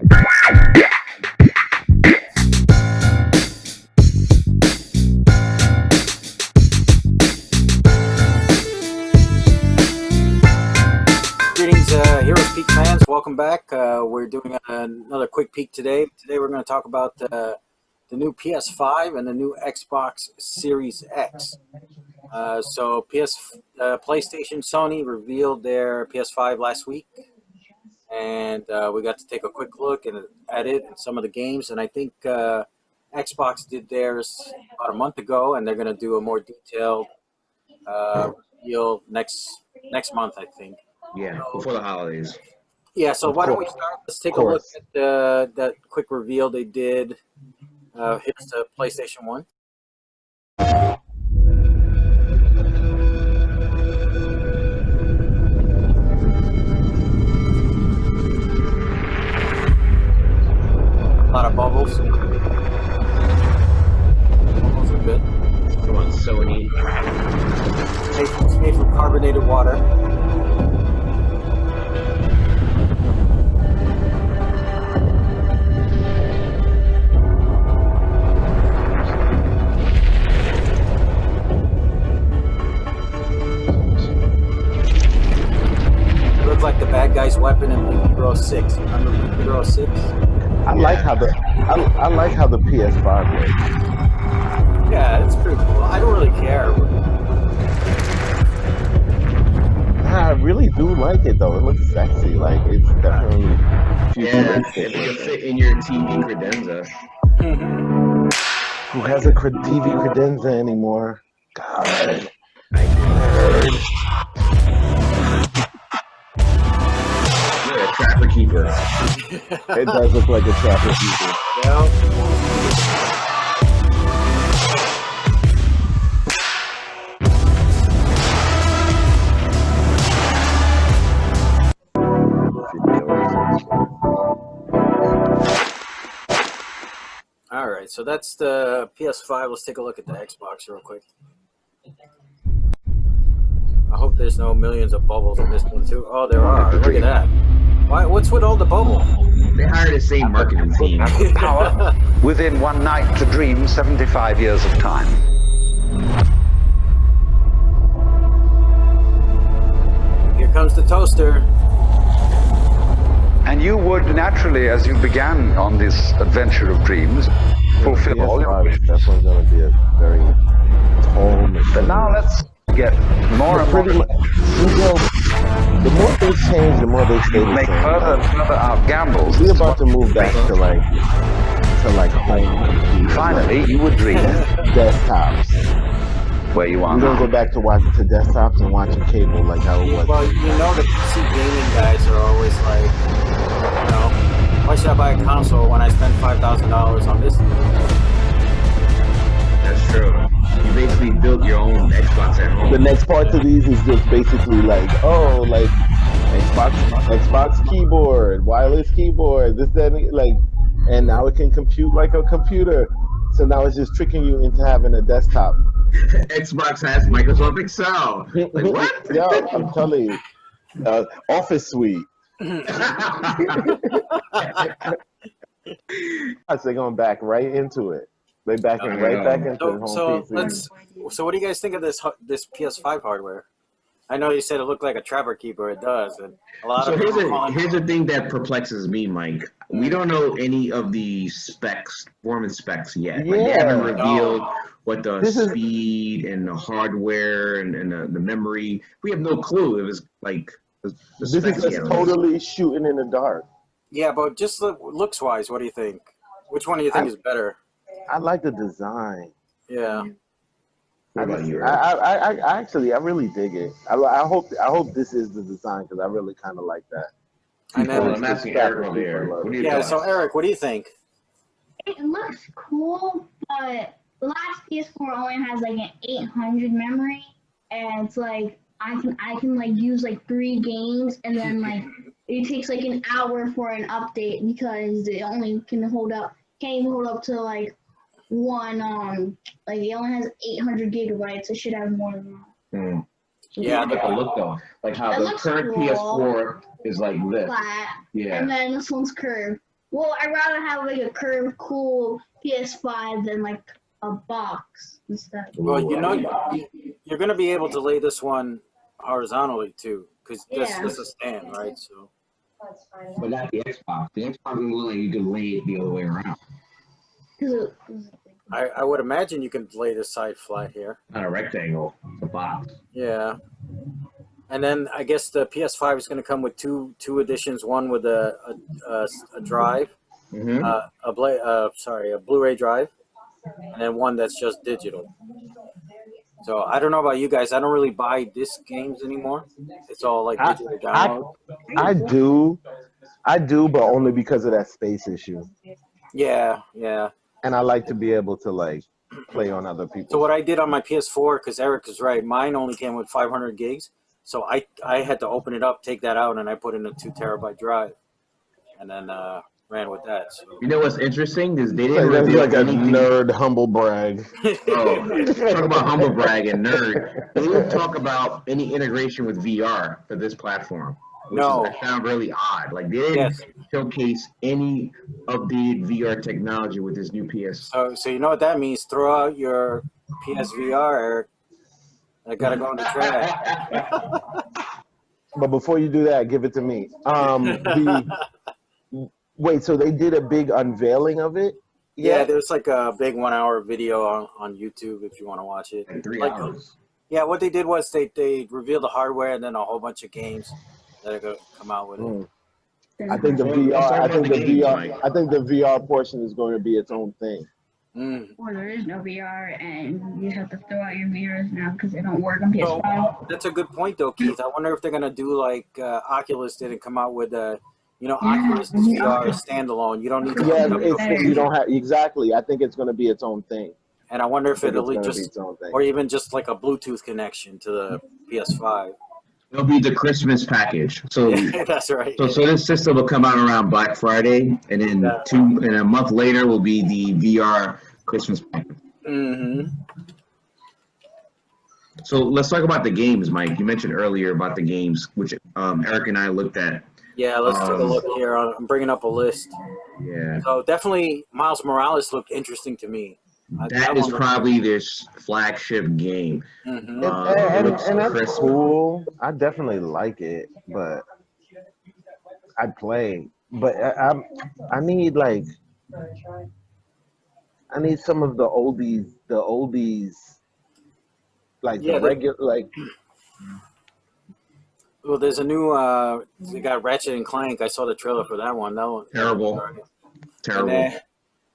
Greetings, Heroes Peak fans. Welcome back. We're doing another quick peek today. Today we're going to talk about the new PS5 and the new Xbox Series X. PlayStation, Sony revealed their PS5 last week, and we got to take a quick look at it and some of the games. And I think Xbox did theirs about a month ago, and they're going to do a more detailed reveal next month, I think. Yeah, before the holidays. Yeah, so why don't we start? Let's take a look at that quick reveal they did. Here's the PlayStation 1. A lot of bubbles. Bubbles are good. Come on, Sony. It's made from carbonated water. Like the bad guy's weapon in League Hero 6. Remember League Hero 6? I like how the PS5 works. Yeah, it's pretty cool. I don't really care. I really do like it though. It looks sexy. Like it's definitely it would fit in your TV credenza. Who has a TV credenza anymore? God. Trapper Keeper. It does look like a Trapper Keeper. Yeah. All right, so that's the PS5. Let's take a look at the Xbox real quick. I hope there's no millions of bubbles in this one too. Oh, there are. Look at that. Why? What's with all the bubble? They hired the same marketing team. Power within one night to dream 75 years of time. Here comes the toaster. And you would naturally, as you began on this adventure of dreams, fulfill all your wishes. That's going to be a very tall machine. But now let's get more and more. The more things change, the more they stay the make same. further and further out gambles. We're about to move back to home computers. Finally, you would dream desktops. Where you are We're now. gonna go back to desktops and watching cable like how it was. Well, you know the PC gaming guys are always like, why should I buy a console when I spend $5,000 on this? That's true. You basically built your own Xbox at home. The next part to these is just basically like Xbox keyboard, wireless keyboard, this, that, and now it can compute like a computer. So now it's just tricking you into having a desktop. Xbox has Microsoft Excel. Like what? Yeah, I'm telling you. Office Suite. They're going back right into it. They're backing right back into the home PC. So what do you guys think of this PS5 hardware? I know you said it looked like a Trapper Keeper. It does. And a lot of here's the thing that perplexes me, Mike. We don't know any of the performance specs yet. Yeah. Like, they haven't revealed what the speed and the hardware and the memory. We have no clue. It was like this is just totally shooting in the dark. Yeah, but just looks-wise, what do you think? Which one do you think is better? I like the design. Yeah. What about you? I really dig it. I hope this is the design because I really kind of like that. I know. I'm asking Eric over here. Yeah. So Eric, what do you think? It looks cool, but the last PS4 only has like an 800 memory, and it's like I can like use like 3 games, and then like it takes like an hour for an update because it only can't even hold up to like one like it only has 800 gigabytes. It should have more than that. Yeah, but the look though, like how the current PS4 is like this. Flat. Yeah. And then this one's curved. Well, I'd rather have like a curved, cool PS5 than like a box instead. Well, you're going to be able to lay this one horizontally too, because this Yeah. is a stand, right? So. But not the Xbox. The Xbox will let you can lay it the other way around. I would imagine you can lay this side flat here. Not a rectangle. It's a box. Yeah. And then I guess the PS5 is going to come with two editions. One with a drive, Mm-hmm. a Blu-ray drive, and then one that's just digital. So I don't know about you guys. I don't really buy disc games anymore. It's all like digital download. I do, but only because of that space issue. Yeah. And I like to be able to like play on other people. So what I did on my PS4, because Eric is right, mine only came with 500 gigs. So I had to open it up, take that out, and I put in a 2 terabyte drive, and then ran with that. So. You know what's interesting is they That's didn't reveal like a anything. nerd humble brag. Oh, talk about humble brag and nerd. They didn't talk about any integration with VR for this platform, which I found really odd. Like they didn't showcase any updated VR technology with this new PS. So you know what that means? Throw out your PSVR, Eric. I gotta go in the trash. But before you do that, give it to me. Wait, so they did a big unveiling of it? Yeah, there's like a big 1 hour video on YouTube if you want to watch it. And 3 hours. Yeah, what they did was they revealed the hardware and then a whole bunch of games that are gonna come out with it. I think the VR. I think the VR portion is going to be its own thing. Or there is no VR, and you have to throw out your VRs now because they don't work on PS5. That's a good point, though, Keith. I wonder if they're gonna do like Oculus did and come out with Oculus VR standalone. You don't need to. You don't have exactly. I think it's going to be its own thing. And I wonder if it'll just, or even just like a Bluetooth connection to the PS5. It'll be the Christmas package. So that's right. So this system will come out around Black Friday, and then a month later will be the VR Christmas package. Mm-hmm. So let's talk about the games, Mike. You mentioned earlier about the games, which Eric and I looked at. Yeah, let's take a look here. I'm bringing up a list. Yeah. So definitely Miles Morales looked interesting to me. That is probably their flagship game. Mm-hmm. And that's cool. I definitely like it, but I'd play. But I need some of the oldies, like the regular, like. Well, there's a new. They got Ratchet and Clank. I saw the trailer for that one. That one terrible.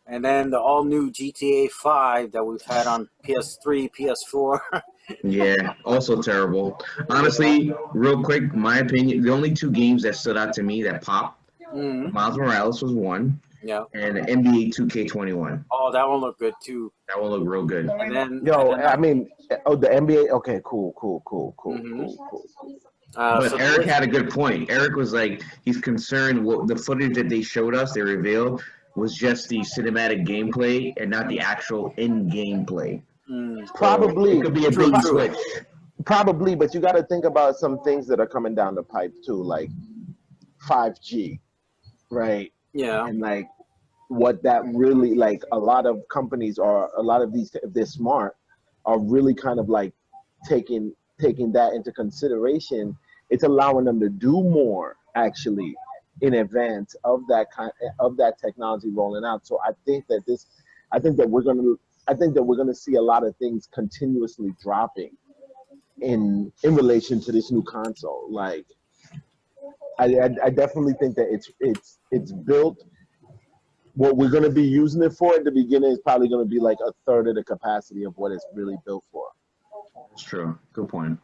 And then the all-new GTA 5 that we've had on PS3, PS4. Yeah, also terrible. Honestly, real quick, my opinion, the only two games that stood out to me that popped, Miles Morales was one, and NBA 2K21. Oh, that one looked good, too. That one looked real good. And then, the NBA, okay, cool. But Eric had a good point. Eric was like, he's concerned the footage that they showed us, they revealed, was just the cinematic gameplay and not the actual in-game play. Probably. It could be a big switch. Probably, but you got to think about some things that are coming down the pipe too, like 5G, right? Yeah. And like what that really, like a lot of companies or a lot of these, if they're smart, are really kind of like taking that into consideration. It's allowing them to do more actually in advance of that technology rolling out. So I think that we're gonna see a lot of things continuously dropping in relation to this new console. Like I definitely think that it's built. What we're gonna be using it for at the beginning is probably gonna be like a third of the capacity of what it's really built for. That's true. Good point.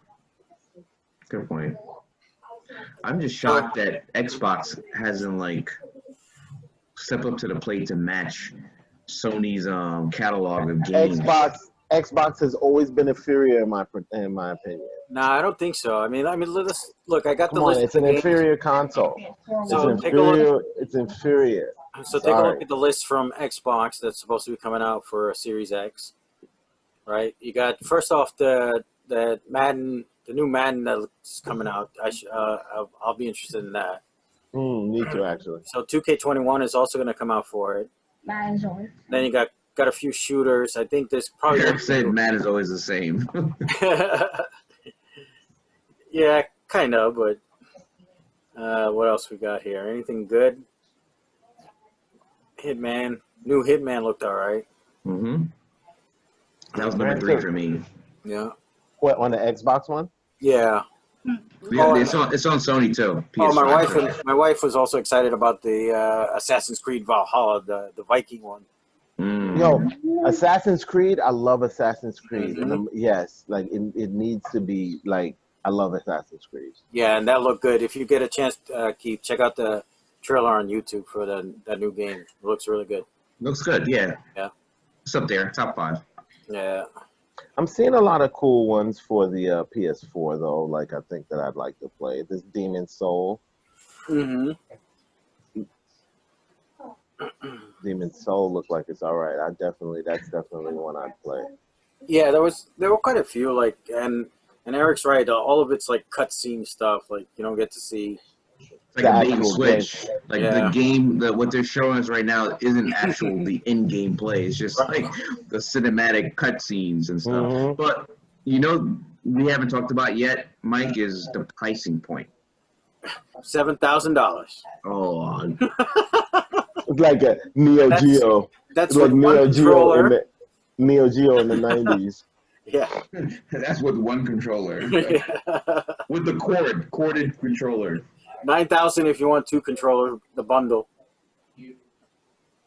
I'm just shocked that Xbox hasn't stepped up to the plate to match Sony's catalog of games. Xbox has always been inferior in my opinion. Nah, I don't think so. I mean, let's look. I got Come the list. On, it's an inferior console. So take a look. It's inferior. So take a look at the list from Xbox that's supposed to be coming out for Series X. Right? You got first off the Madden. The new Madden that's coming out, I'll be interested in that. Me too, actually. So 2K21 is also going to come out for it. That is always. Then you got a few shooters. I think there's probably. Eric said Matt is always the same. Yeah, kind of, but what else we got here? Anything good? Hitman. New Hitman looked all right. Mm-hmm. That was number 3 for me. Yeah. What, on the Xbox one? Yeah. Yeah, it's on Sony too. Oh, PS5. my wife was also excited about the Assassin's Creed Valhalla, the Viking one. Yo, Assassin's Creed, I love Assassin's Creed. And yes, like it needs to be like, I love Assassin's Creed. Yeah, and that looked good. If you get a chance, Keith, check out the trailer on YouTube for that new game. It looks really good. Looks good, yeah. Yeah. It's up there, top 5. Yeah. I'm seeing a lot of cool ones for the PS4 though. Like I think that I'd like to play this Demon Soul. Mm-hmm. Demon Soul look like it's all right. That's definitely one I'd play. Yeah, there were quite a few, like, and Eric's right. All of it's like cutscene stuff. Like you don't get to see. It's like a bait and switch. Like the game, what they're showing us right now isn't actual the in-game play. It's just like the cinematic cutscenes and stuff. But we haven't talked about yet, Mike, is the pricing point. $7,000. Oh. It's like a Neo Geo. That's like Neo Geo Neo Geo in the 90s. Yeah. That's with one controller. With the corded controller. $9,000 if you want 2 controllers, the bundle.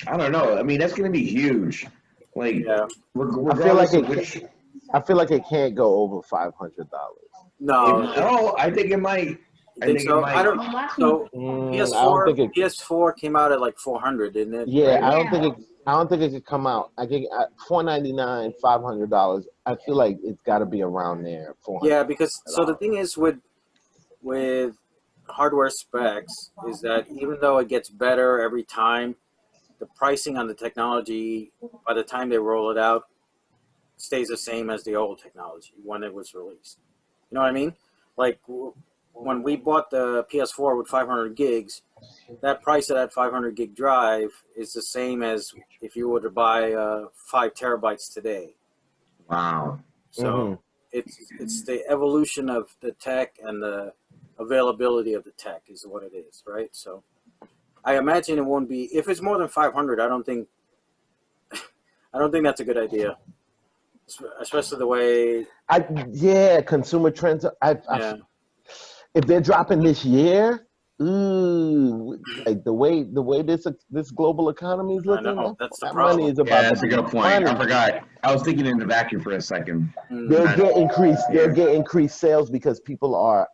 I don't know. I mean, that's going to be huge. Like, yeah. I feel like it can't go over $500. No. I think it might. I think so. I don't. So PS4 came out at like 400, didn't it? Yeah, I don't think it could come out. I think $499, $500. I feel like it's got to be around there. Yeah, because so the thing is with hardware specs is that even though it gets better every time, the pricing on the technology by the time they roll it out stays the same as the old technology when it was released. You know what I mean? Like when we bought the PS4 with 500 gigs, that price of that 500 gig drive is the same as if you were to buy 5 terabytes today. Wow. So it's the evolution of the tech and the availability of the tech is what it is, right? So I imagine it won't be, if it's more than 500, I don't think that's a good idea, especially the way consumer trends. If they're dropping this year, like the way this global economy is looking, that's the that problem. money is about. Yeah, that's a good point. I forgot. I was thinking in the vacuum for a second. They'll get increased sales because people are,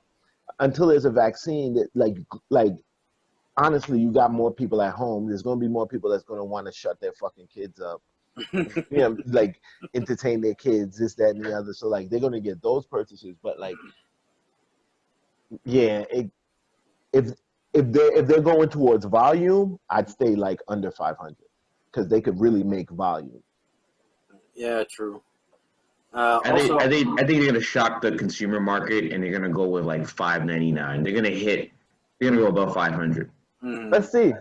until there's a vaccine, that like honestly, you got more people at home. There's going to be more people that's going to want to shut their fucking kids up. Like entertain their kids, this, that, and the other. So like they're going to get those purchases, but like, yeah, if they're going towards volume, I'd stay like under 500 because they could really make volume. Yeah, true. I think they're going to shock the consumer market and they're going to go with like $599. They're going to go above 500. Let's see.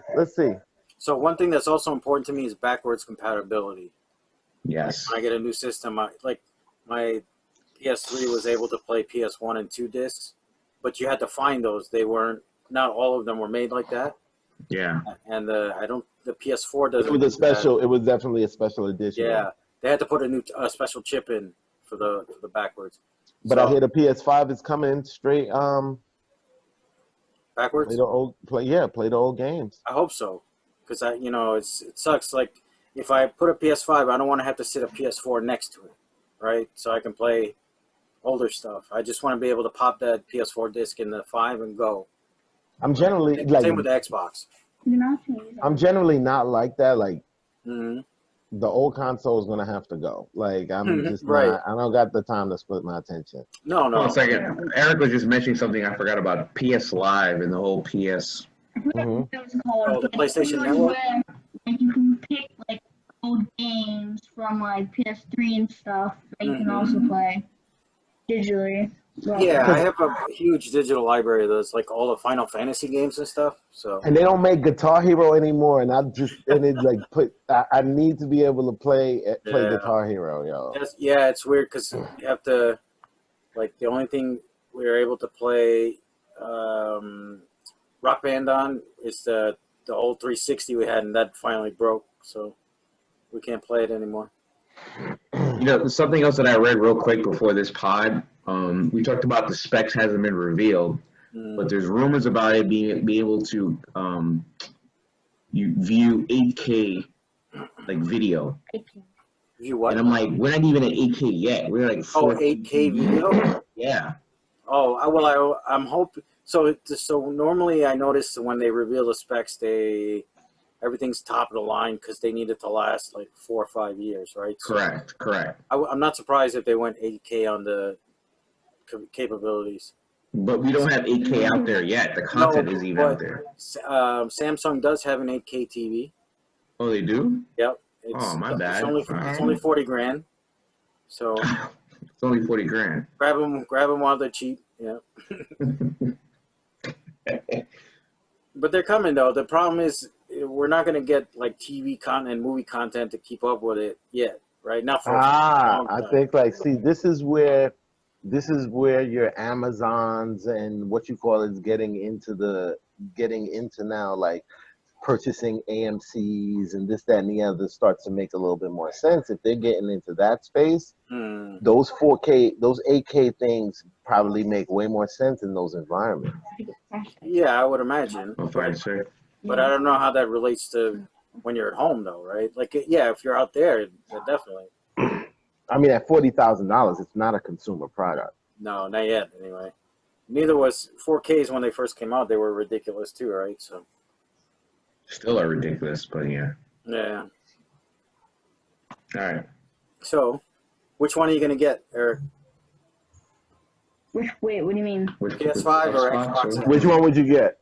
So one thing that's also important to me is backwards compatibility. Yes. When I get a new system, like my PS3 was able to play PS1 and 2 discs, but you had to find those. They weren't. Not all of them were made like that. Yeah. And the PS4 doesn't. It was it was definitely a special edition. Yeah, they had to put a special chip in for the backwards. But I hear the PS5 is coming straight backwards. Play the old games. I hope so, because it sucks. Like if I put a PS5, I don't want to have to sit a PS4 next to it, right? So I can play older stuff. I just want to be able to pop that PS4 disc in the 5 and go. I'm generally same with the Xbox. I'm generally not like that. Like the old console is gonna have to go. Like I'm just not. I don't got the time to split my attention. No. Hold on a second. Eric was just mentioning something I forgot about. PS Live and the whole PS. The PlayStation Network. Like you can pick like old games from like PS3 and stuff that you can also play digitally. Yeah, I have a huge digital library that's like all the Final Fantasy games and stuff. So And they don't make Guitar Hero anymore, and it like I need to be able to play yeah, Guitar Hero, yo. yeah, it's weird because you have to like the only thing we were able to play Rock Band on is the old 360 we had, and that finally broke, so we can't play it anymore. You know, something else that I read real quick before this pod. We talked about the specs hasn't been revealed, but there's rumors about it being able to you view 8K like video. View what? And I'm like, we're not even at 8K yet. We're like 8K video. Yeah. Oh well, I'm hoping. So normally I notice when they reveal the specs, everything's top of the line because they need it to last like 4 or 5 years, right? Correct. I'm not surprised if they went 8K on the capabilities. But we don't have 8K out there yet. The content isn't even out there. Samsung does have an 8K TV. Oh, they do? Yep. My bad. It's only 40 grand. So it's only 40 grand. Grab them while they're cheap. Yeah. But they're coming though. The problem is we're not going to get like TV content, movie content to keep up with it yet, right? Not for I think like see this is where your Amazons and what you call is getting into now, like purchasing AMCs and this, that, and the other starts to make a little bit more sense. If they're getting into that space, those 4K, those 8K things probably make way more sense in those environments. Yeah, I would imagine. But I don't know how that relates to when you're at home though, right? Like, yeah, if you're out there, definitely. I mean, at $40,000, it's not a consumer product. No, not yet. Anyway, neither was 4Ks when they first came out. They were ridiculous too, right? So still are ridiculous, but yeah. Yeah. All right. So, which one are you gonna get, Eric? Wait, what do you mean? PS5 or Xbox? Which one would you get?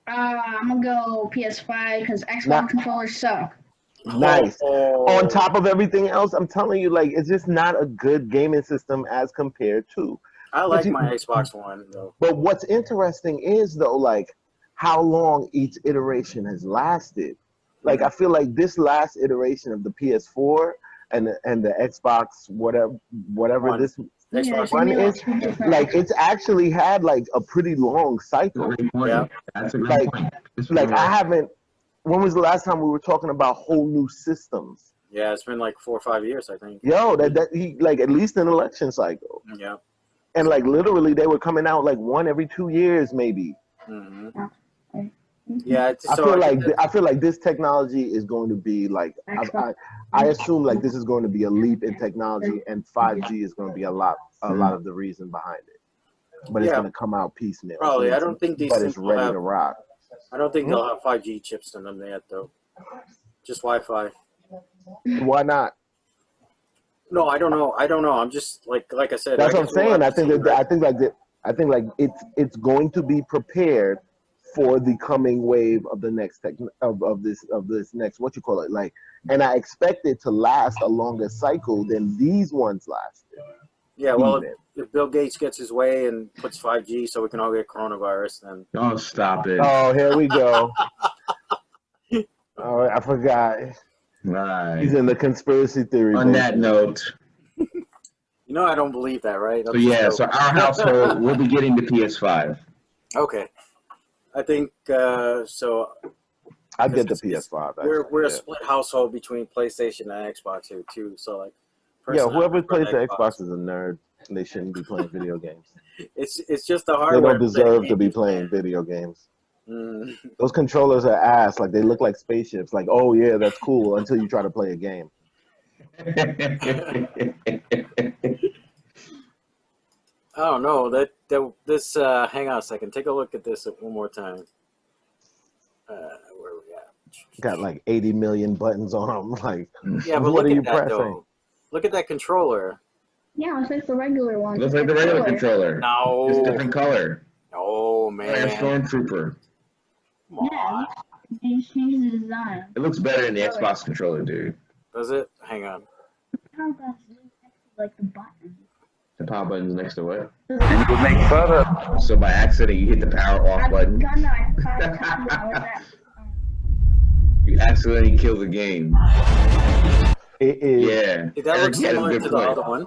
I'm gonna go PS5 because Xbox controllers suck. Nice. On top of everything else, I'm telling you, like, it's just not a good gaming system as compared to. I like my Xbox One, though. But what's interesting is, though, like, how long each iteration has lasted. Like, I feel like this last iteration of the PS4 and the Xbox, whatever this Xbox One is, like, it's actually had, like, a pretty long cycle. Yeah. That's a great point. Like, I haven't. When was the last time we were talking about whole new systems? Yeah, it's been like 4 or 5 years, I think. Yo, he like at least an election cycle. Yeah. And like literally, they were coming out like one every 2 years, maybe. Mm-hmm. Yeah, I feel like this technology is going to be like I assume like this is going to be a leap in technology, and 5G is going to be a lot of the reason behind it. But it's going to come out piecemeal. Probably, I don't think these. But it's ready to rock. I don't think they'll have 5G chips in them yet, though. Just Wi-Fi. Why not? No, I don't know. I'm just like I said. That's what I'm saying. I think it's going to be prepared for the coming wave of the next of this next what you call it, like, and I expect it to last a longer cycle than these ones lasted. Yeah, well, if Bill Gates gets his way and puts 5G so we can all get coronavirus, then... Oh, stop it. Oh, here we go. Oh, I forgot. Right. He's in the conspiracy theory. On that note. You know I don't believe that, right? So our household will be getting the PS5. Okay. I think, so... I get the PS5. We're a split household between PlayStation and Xbox here, too, so, like... Yeah, whoever plays the Xbox is a nerd. They shouldn't be playing video games. It's just the hardware. They don't deserve to be playing video games. Those controllers are ass. Like, they look like spaceships. Like, oh yeah, that's cool until you try to play a game. I don't know. This hang on a second. Take a look at this one more time. Where we at? Got like 80 million buttons on them. Like, yeah, but what are you pressing? Though. Look at that controller. Yeah, it's like the regular one. Looks like the regular controller. No. It's a different color. Oh, man. Like a Stormtrooper. Yeah, you just change the design. It looks better than the Xbox controller, dude. Does it? Hang on. How about like the button? The power button's next to what? And you will make further. So by accident, you hit the power off button. You accidentally kill the game. It is. Yeah. That Eric, looks you had a similar good to the point. other one.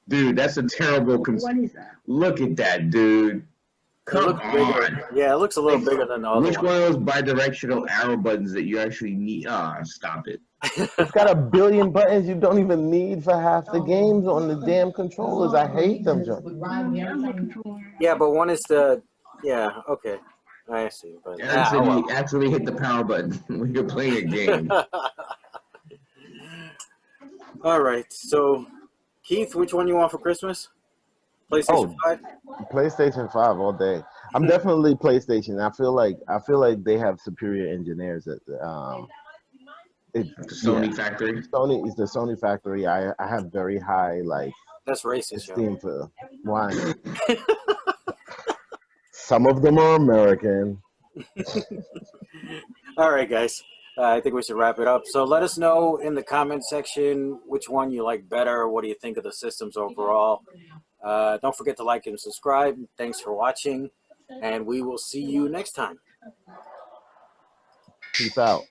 Dude, that's a terrible. What is that? Look at that, dude. Come on. Yeah, it looks a little bigger than the other Which one. one of those bidirectional arrow buttons that you actually need? Ah, stop it. It's got a billion buttons you don't even need for half the games on the damn controllers. I hate them, John. Yeah, but one is the. Yeah, okay. I see. But Eric said you actually hit the power button when you're playing a game. All right. So, Keith, which one you want for Christmas? PlayStation 5? PlayStation 5 all day. I'm definitely PlayStation. I feel like they have superior engineers at the Sony factory. Sony is the Sony factory. I have very high That's racist, esteem for why. Some of them are American. All right, guys. I think we should wrap it up. So let us know in the comment section which one you like better. What do you think of the systems overall? Don't forget to like and subscribe. Thanks for watching, and we will see you next time. Peace out.